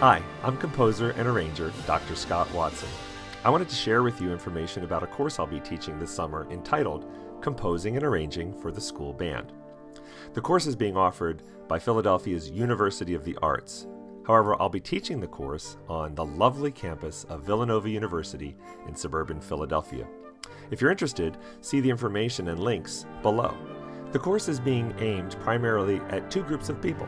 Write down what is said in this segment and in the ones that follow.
Hi, I'm composer and arranger Dr. Scott Watson. I wanted to share with you information about a course I'll be teaching this summer entitled Composing and Arranging for the School Band. The course is being offered by Philadelphia's University of the Arts. However, I'll be teaching the course on the lovely campus of Villanova University in suburban Philadelphia. If you're interested, see the information and links below. The course is being aimed primarily at two groups of people.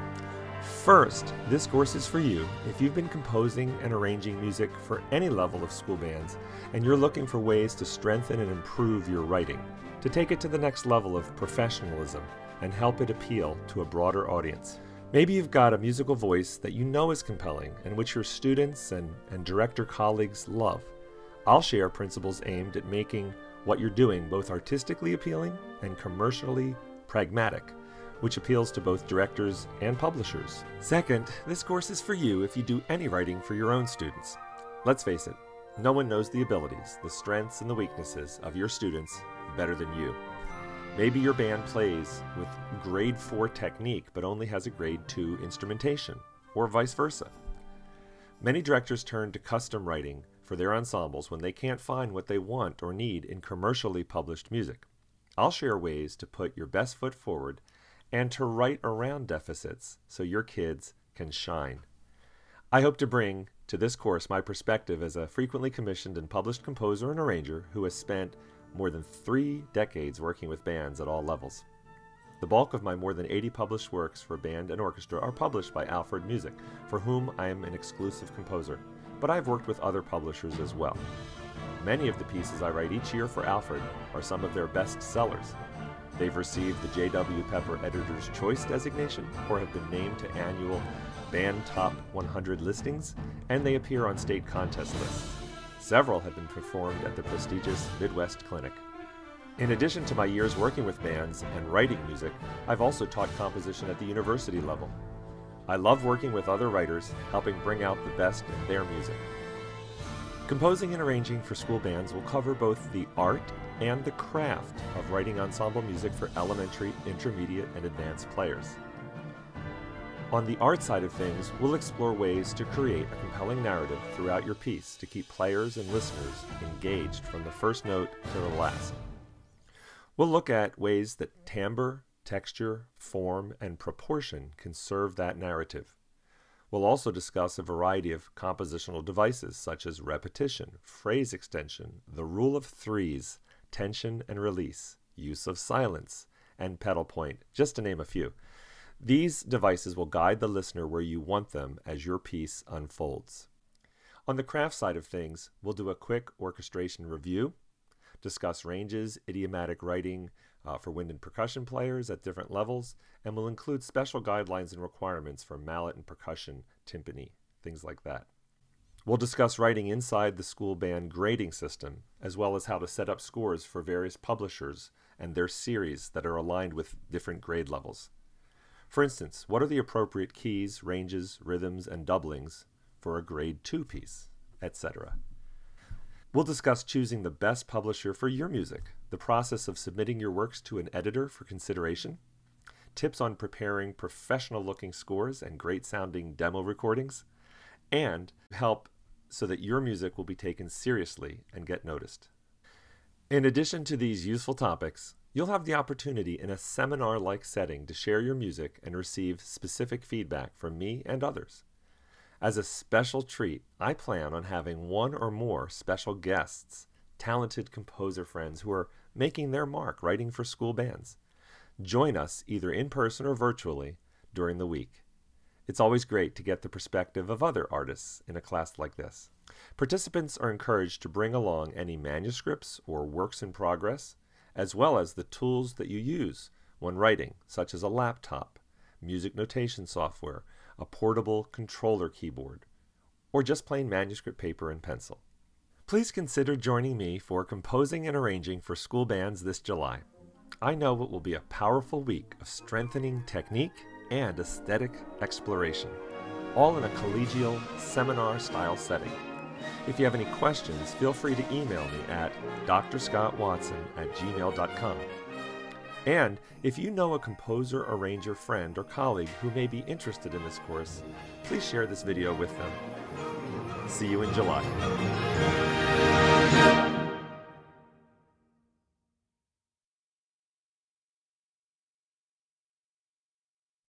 First, this course is for you if you've been composing and arranging music for any level of school bands and you're looking for ways to strengthen and improve your writing, to take it to the next level of professionalism and help it appeal to a broader audience. Maybe you've got a musical voice that you know is compelling and which your students and director colleagues love. I'll share principles aimed at making what you're doing both artistically appealing and commercially pragmatic, which appeals to both directors and publishers. Second, this course is for you if you do any writing for your own students. Let's face it, no one knows the abilities, the strengths, and the weaknesses of your students better than you. Maybe your band plays with grade 4 technique but only has a grade 2 instrumentation, or vice versa. Many directors turn to custom writing for their ensembles when they can't find what they want or need in commercially published music. I'll share ways to put your best foot forward and to write around deficits so your kids can shine. I hope to bring to this course my perspective as a frequently commissioned and published composer and arranger who has spent more than 3 decades working with bands at all levels. The bulk of my more than 80 published works for band and orchestra are published by Alfred Music, for whom I am an exclusive composer, but I've worked with other publishers as well. Many of the pieces I write each year for Alfred are some of their best sellers. They've received the J.W. Pepper Editor's Choice designation or have been named to annual Band Top 100 listings, and they appear on state contest lists. Several have been performed at the prestigious Midwest Clinic. In addition to my years working with bands and writing music, I've also taught composition at the university level. I love working with other writers, helping bring out the best in their music. Composing and arranging for school bands will cover both the art and the craft of writing ensemble music for elementary, intermediate, and advanced players. On the art side of things, we'll explore ways to create a compelling narrative throughout your piece to keep players and listeners engaged from the first note to the last. We'll look at ways that timbre, texture, form, and proportion can serve that narrative. We'll also discuss a variety of compositional devices such as repetition, phrase extension, the rule of threes, tension and release, use of silence, and pedal point, just to name a few. These devices will guide the listener where you want them as your piece unfolds. On the craft side of things, we'll do a quick orchestration review, discuss ranges, idiomatic writing for wind and percussion players at different levels, and we'll include special guidelines and requirements for mallet and percussion, timpani, things like that. We'll discuss writing inside the school band grading system, as well as how to set up scores for various publishers and their series that are aligned with different grade levels. For instance, what are the appropriate keys, ranges, rhythms, and doublings for a grade 2 piece, etc. We'll discuss choosing the best publisher for your music, the process of submitting your works to an editor for consideration, tips on preparing professional-looking scores and great-sounding demo recordings, and help so that your music will be taken seriously and get noticed. In addition to these useful topics, you'll have the opportunity in a seminar-like setting to share your music and receive specific feedback from me and others. As a special treat, I plan on having one or more special guests, talented composer friends who are making their mark writing for school bands. Join us either in person or virtually during the week. It's always great to get the perspective of other artists in a class like this. Participants are encouraged to bring along any manuscripts or works in progress, as well as the tools that you use when writing, such as a laptop, music notation software, a portable controller keyboard, or just plain manuscript paper and pencil. Please consider joining me for Composing and Arranging for School Bands this July. I know it will be a powerful week of strengthening technique and aesthetic exploration, all in a collegial seminar-style setting. If you have any questions, feel free to email me at drscottwatson@gmail.com. And if you know a composer, arranger, friend, or colleague who may be interested in this course, please share this video with them. See you in July.